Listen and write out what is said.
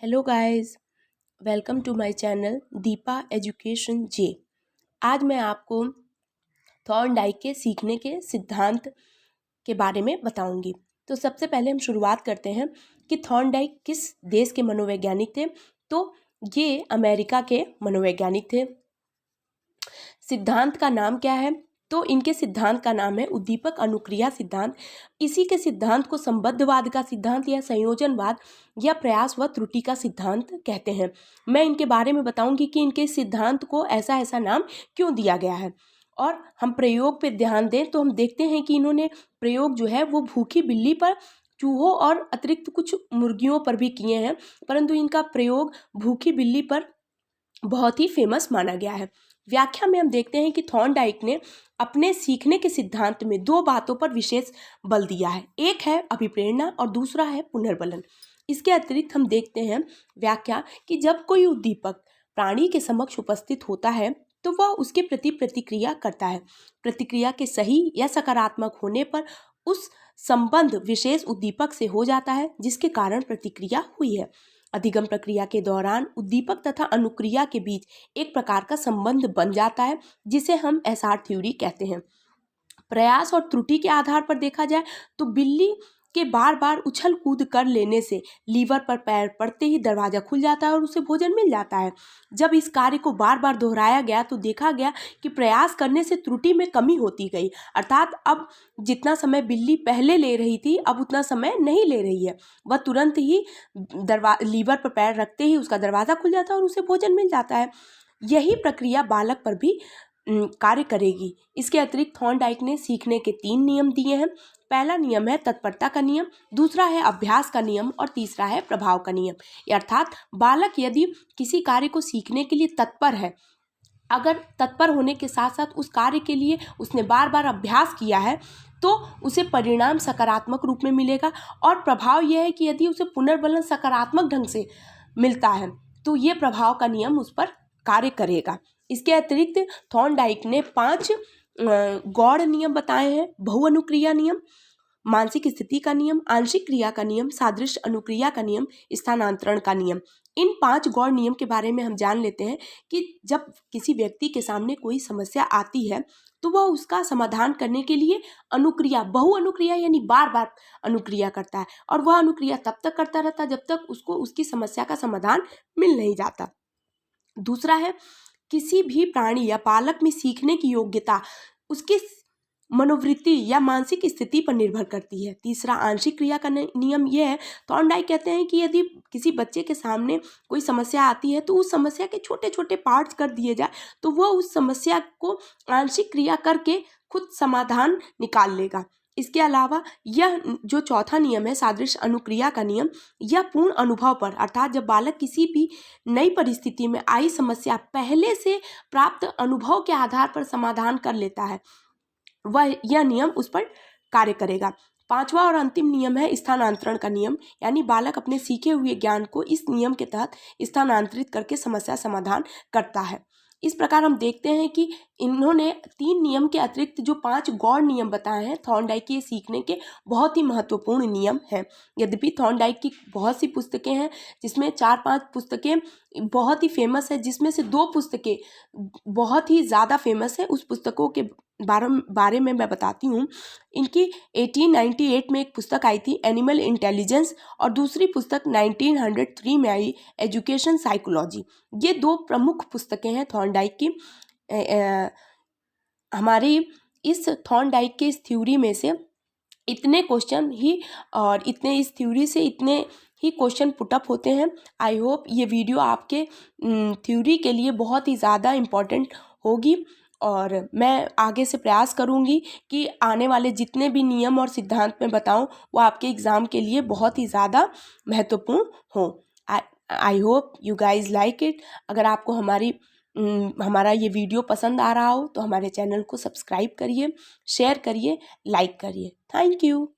Hello guys, welcome to my channel Deepa education जे। आज मैं आपको थॉर्नडाइक के सीखने के सिद्धांत के बारे में बताऊंगी। तो सबसे पहले हम शुरुआत करते हैं कि थॉर्नडाइक किस देश के मनोवैज्ञानिक थे। तो ये अमेरिका के मनोवैज्ञानिक थे। सिद्धांत का नाम क्या है? तो इनके सिद्धांत का नाम है उद्दीपक अनुक्रिया सिद्धांत। इसी के सिद्धांत को संबद्धवाद का सिद्धांत या संयोजनवाद या प्रयास व त्रुटि का सिद्धांत कहते हैं। मैं इनके बारे में बताऊंगी कि इनके सिद्धांत को ऐसा ऐसा नाम क्यों दिया गया है। और हम प्रयोग पे ध्यान दें तो हम देखते हैं कि इन्होंने प्रयोग जो है वो भूखी बिल्ली पर, चूहों और अतिरिक्त कुछ मुर्गियों पर भी किए हैं, परंतु इनका प्रयोग भूखी बिल्ली पर बहुत ही फेमस माना गया है। व्याख्या में हम देखते हैं कि थॉर्नडाइक ने अपने सीखने के सिद्धांत में दो बातों पर विशेष बल दिया है। एक है अभिप्रेरणा और दूसरा है पुनर्बलन। इसके अतिरिक्त हम देखते हैं व्याख्या कि जब कोई उद्दीपक प्राणी के समक्ष उपस्थित होता है तो वह उसके प्रति प्रतिक्रिया करता है। प्रतिक्रिया के सही या सकारात्मक होने पर उस संबंध विशेष उद्दीपक से हो जाता है जिसके कारण प्रतिक्रिया हुई है। अधिगम प्रक्रिया के दौरान उद्दीपक तथा अनुक्रिया के बीच एक प्रकार का संबंध बन जाता है जिसे हम एसआर थ्योरी कहते हैं। प्रयास और त्रुटि के आधार पर देखा जाए तो बिल्ली के बार बार उछल कूद कर लेने से लीवर पर पैर पड़ते ही दरवाजा खुल जाता है और उसे भोजन मिल जाता है। जब इस कार्य को बार बार दोहराया गया तो देखा गया कि प्रयास करने से त्रुटि में कमी होती गई, अर्थात अब जितना समय बिल्ली पहले ले रही थी अब उतना समय नहीं ले रही है। वह तुरंत ही लीवर पर पैर रखते ही उसका दरवाज़ा खुल जाता है और उसे भोजन मिल जाता है। यही प्रक्रिया बालक पर भी कार्य करेगी। इसके अतिरिक्त थॉर्नडाइक ने सीखने के 3 नियम दिए हैं। पहला नियम है तत्परता का नियम, दूसरा है अभ्यास का नियम और तीसरा है प्रभाव का नियम। अर्थात बालक यदि किसी कार्य को सीखने के लिए तत्पर है, अगर तत्पर होने के साथ साथ उस कार्य के लिए उसने बार बार अभ्यास किया है तो उसे परिणाम सकारात्मक रूप में मिलेगा। और प्रभाव यह है कि यदि उसे पुनर्बलन सकारात्मक ढंग से मिलता है तो ये प्रभाव का नियम उस पर कार्य करेगा। इसके अतिरिक्त थॉर्नडाइक ने 5 गौड़ नियम बताए हैं। बहुअनुक्रिया नियम, मानसिक स्थिति का नियम, आंशिक क्रिया का नियम, सादृश्य अनुक्रिया का नियम, स्थानांतरण का नियम। इन 5 गौड़ नियम के बारे में हम जान लेते हैं कि जब किसी व्यक्ति के सामने कोई समस्या आती है तो वह उसका समाधान करने के लिए अनुक्रिया, बहुअनुक्रिया यानी बार बार अनुक्रिया करता है, और वह अनुक्रिया तब तक करता रहता है जब तक उसको उसकी समस्या का समाधान मिल नहीं जाता। दूसरा है किसी भी प्राणी या बालक में सीखने की योग्यता उसकी मनोवृत्ति या मानसिक स्थिति पर निर्भर करती है। तीसरा आंशिक क्रिया का नियम यह है, थॉर्नडाइक कहते हैं कि यदि किसी बच्चे के सामने कोई समस्या आती है तो उस समस्या के छोटे छोटे पार्ट्स कर दिए जाए तो वह उस समस्या को आंशिक क्रिया करके खुद समाधान निकाल लेगा। इसके अलावा यह जो चौथा नियम है सादृश्य अनुक्रिया का नियम, यह पूर्ण अनुभव पर, अर्थात जब बालक किसी भी नई परिस्थिति में आई समस्या पहले से प्राप्त अनुभव के आधार पर समाधान कर लेता है, वह यह नियम उस पर कार्य करेगा। 5वां और अंतिम नियम है स्थानांतरण का नियम, यानी बालक अपने सीखे हुए ज्ञान को इस नियम के तहत स्थानांतरित करके समस्या समाधान करता है। इस प्रकार हम देखते हैं कि इन्होंने 3 नियम के अतिरिक्त जो 5 गौड़ नियम बताए हैं थॉर्नडाइक के सीखने के बहुत ही महत्वपूर्ण नियम हैं। यद्यपि थॉर्नडाइक की बहुत सी पुस्तकें हैं जिसमें 4-5 पुस्तकें बहुत ही फेमस है, जिसमें से 2 पुस्तकें बहुत ही ज़्यादा फेमस है। उस पुस्तकों के बारे में मैं बताती हूँ। इनकी 1898 में एक पुस्तक आई एथी एनिमल इंटेलिजेंस, और दूसरी पुस्तक 1903 में आई एजुकेशन साइकोलॉजी। ये 2 प्रमुख पुस्तकें हैं थॉर्नडाइक की। हमारी इस थॉर्नडाइक के इस थ्योरी में से इतने क्वेश्चन ही और इतने इस थ्योरी से इतने ही क्वेश्चन पुटअप होते हैं। आई होप ये वीडियो आपके थ्योरी के लिए बहुत ही ज़्यादा इम्पोर्टेंट होगी, और मैं आगे से प्रयास करूंगी कि आने वाले जितने भी नियम और सिद्धांत मैं बताऊं वो आपके एग्ज़ाम के लिए बहुत ही ज़्यादा महत्वपूर्ण हो। I hope you guys like it. अगर आपको हमारा ये वीडियो पसंद आ रहा हो तो हमारे चैनल को सब्सक्राइब करिए, शेयर करिए, लाइक करिए। Thank you.